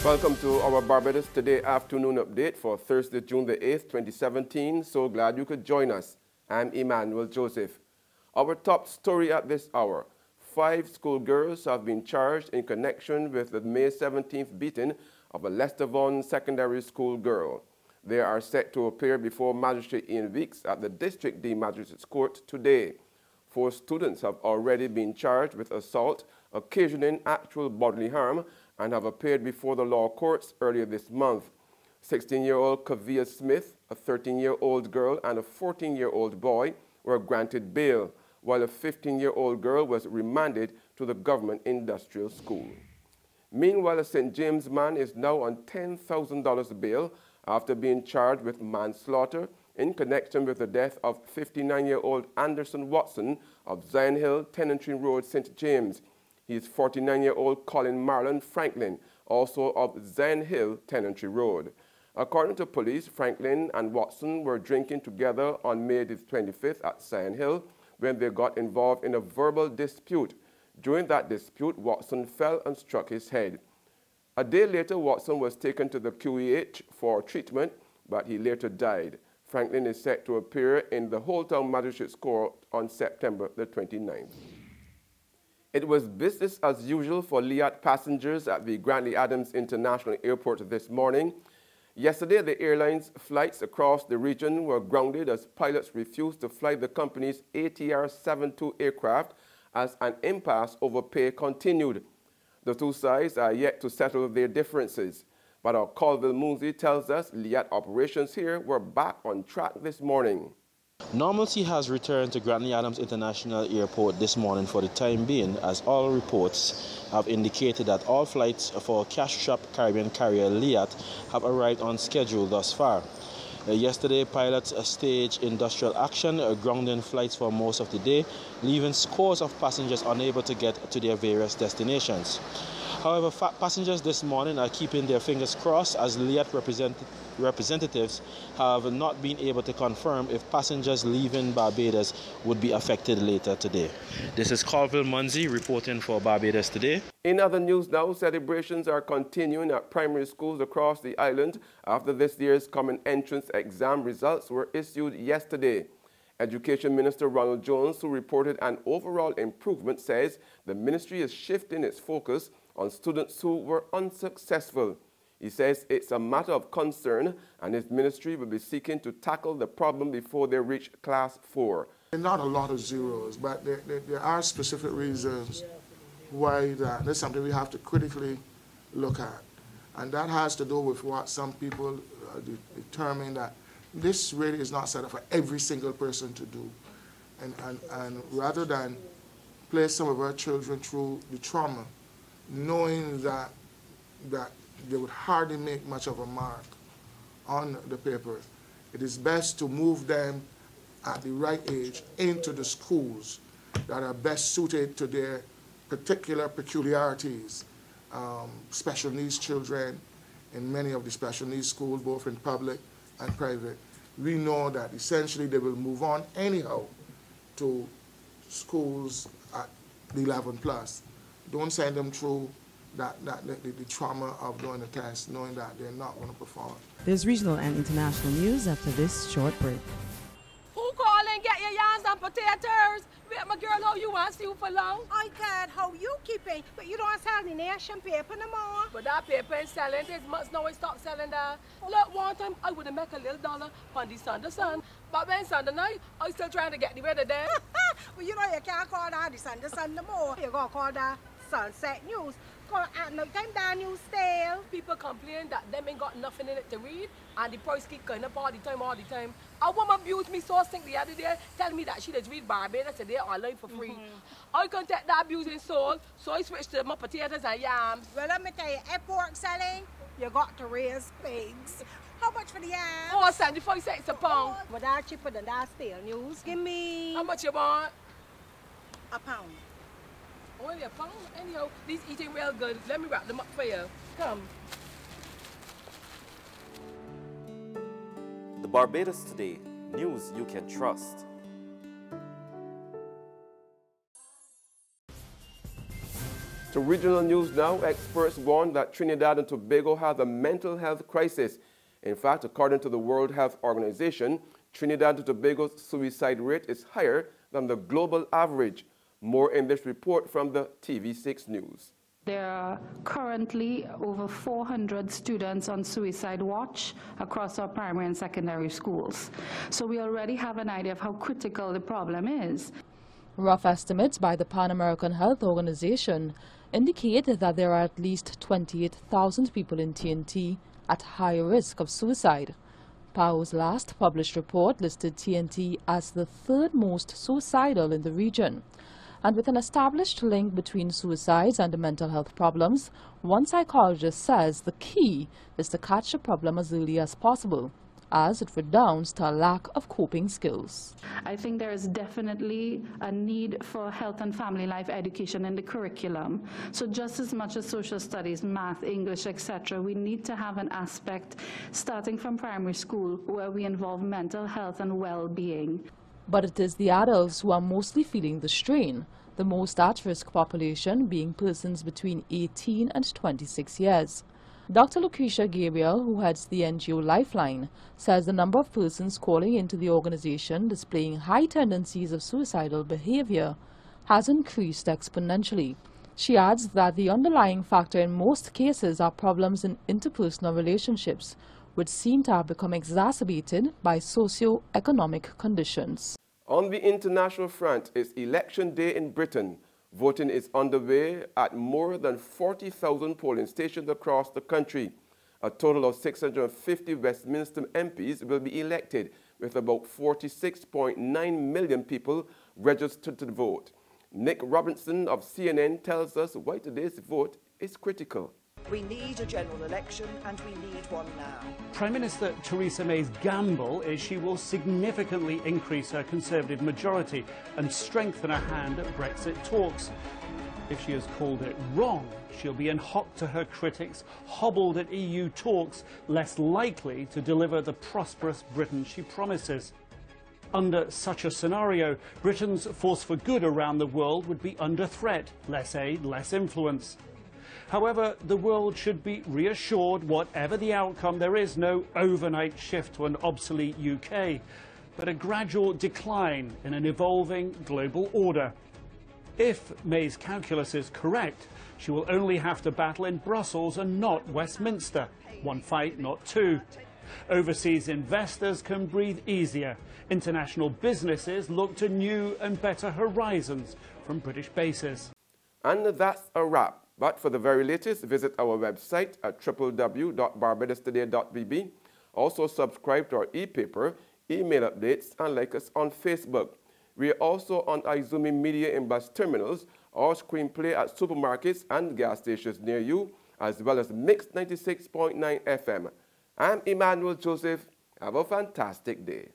Welcome to our Barbados Today afternoon update for Thursday, June the 8th, 2017. So glad you could join us. I'm Emmanuel Joseph. Our top story at this hour. 5 schoolgirls have been charged in connection with the May 17th beating of a Lester Vaughan secondary school girl. They are set to appear before Magistrate Ian Weeks at the District D Magistrates Court today. 4 students have already been charged with assault, occasioning actual bodily harm, and have appeared before the law courts earlier this month. 16-year-old Kavia Smith, a 13-year-old girl, and a 14-year-old boy were granted bail, while a 15-year-old girl was remanded to the government industrial school. Meanwhile, a St. James man is now on $10,000 bail after being charged with manslaughter in connection with the death of 59-year-old Anderson Watson of Zion Hill, Tenantry Road, St. James. He is 49-year-old Colin Marlon Franklin, also of Zion Hill, Tenantry Road. According to police, Franklin and Watson were drinking together on May the 25th at Zion Hill when they got involved in a verbal dispute. During that dispute, Watson fell and struck his head. A day later, Watson was taken to the QEH for treatment, but he later died. Franklin is set to appear in the Whole Town Magistrates Court on September the 29th. It was business as usual for LIAT passengers at the Grantley Adams International Airport this morning. Yesterday, the airline's flights across the region were grounded as pilots refused to fly the company's ATR 72 aircraft as an impasse over pay continued. The two sides are yet to settle their differences, but our Colville Moonsey tells us LIAT operations here were back on track this morning. Normalcy has returned to Grantley Adams International Airport this morning for the time being, as all reports have indicated that all flights for cash shop Caribbean carrier LIAT have arrived on schedule thus far. Yesterday, pilots staged industrial action, grounding flights for most of the day, leaving scores of passengers unable to get to their various destinations. However, passengers this morning are keeping their fingers crossed as LIAT representatives have not been able to confirm if passengers leaving Barbados would be affected later today. This is Colville Moonsey reporting for Barbados Today. In other news now, celebrations are continuing at primary schools across the island after this year's common entrance exam results were issued yesterday. Education Minister Ronald Jones, who reported an overall improvement, says the ministry is shifting its focus on students who were unsuccessful. He says it's a matter of concern and his ministry will be seeking to tackle the problem before they reach class 4. Not a lot of zeros, but there are specific reasons why that's something we have to critically look at. And that has to do with what some people determine that this really is not set up for every single person to do. And rather than place some of our children through the trauma, knowing that they would hardly make much of a mark on the paper, it is best to move them at the right age into the schools that are best suited to their particular peculiarities. Special needs children in many of the special needs schools, both in public and private, we know that essentially they will move on anyhow to schools at the 11+. Don't send them through the trauma of doing the test, knowing that they're not going to perform. There's regional and international news after this short break. Who calling? Get your yams and potatoes. Wait, my girl, how you want to see you for long? I got how you keeping, but you don't sell the nation paper no more. But that paper is selling. This must know it stop selling that. Look, one time I would have made a little dollar on the Sunday sun, but when Sunday night, I still trying to get the weather there. Well, you know you can't call that the Sunday sun no more. You're going to call that Sunset News. Call at no time that news stale. People complain that them ain't got nothing in it to read, and the price keep going up all the time. A woman abused me so sick the other day, telling me that she does read Barbados today online for free. I couldn't take that abusing soul, so I switched to my potatoes and yams. Well, let me tell you, at pork selling, you got to raise pigs. How much for the yams? Oh, 75 cents a pound. But that's cheaper than that stale news. Give me... How much you want? £1. Only a pound? Anyhow, these eating real good. Let me wrap them up for you. Come. The Barbados Today, news you can trust. To regional news now, experts warn that Trinidad and Tobago have a mental health crisis. In fact, according to the World Health Organization, Trinidad and Tobago's suicide rate is higher than the global average. More in this report from the TV6 News. There are currently over 400 students on suicide watch across our primary and secondary schools. So we already have an idea of how critical the problem is. Rough estimates by the Pan American Health Organization indicate that there are at least 28,000 people in TNT at high risk of suicide. PAHO's last published report listed TNT as the third most suicidal in the region. And with an established link between suicides and mental health problems, one psychologist says the key is to catch the problem as early as possible, as it redounds to a lack of coping skills. I think there is definitely a need for health and family life education in the curriculum. So just as much as social studies, math, English, etc., we need to have an aspect starting from primary school where we involve mental health and well-being. But it is the adults who are mostly feeling the strain, the most at-risk population being persons between 18 and 26 years. Dr. Lucretia Gabriel, who heads the NGO Lifeline, says the number of persons calling into the organization displaying high tendencies of suicidal behavior has increased exponentially. She adds that the underlying factor in most cases are problems in interpersonal relationships, which seem to have become exacerbated by socio-economic conditions. On the international front, it's election day in Britain. Voting is underway at more than 40,000 polling stations across the country. A total of 650 Westminster MPs will be elected, with about 46.9 million people registered to vote. Nick Robinson of CNN tells us why today's vote is critical. We need a general election, and we need one now. Prime Minister Theresa May's gamble is she will significantly increase her Conservative majority and strengthen her hand at Brexit talks. If she has called it wrong, she'll be in hock to her critics, hobbled at EU talks, less likely to deliver the prosperous Britain she promises. Under such a scenario, Britain's force for good around the world would be under threat, less aid, less influence. However, the world should be reassured, whatever the outcome, there is no overnight shift to an obsolete UK, but a gradual decline in an evolving global order. If May's calculus is correct, she will only have to battle in Brussels and not Westminster. One fight, not two. Overseas investors can breathe easier. International businesses look to new and better horizons from British bases. And that's a wrap. But for the very latest, visit our website at www.barbadostoday.bb. Also subscribe to our e-paper, email updates, and like us on Facebook. We are also on Izumi Media in bus terminals, or screenplay at supermarkets and gas stations near you, as well as Mix 96.9 FM. I'm Emmanuel Joseph. Have a fantastic day.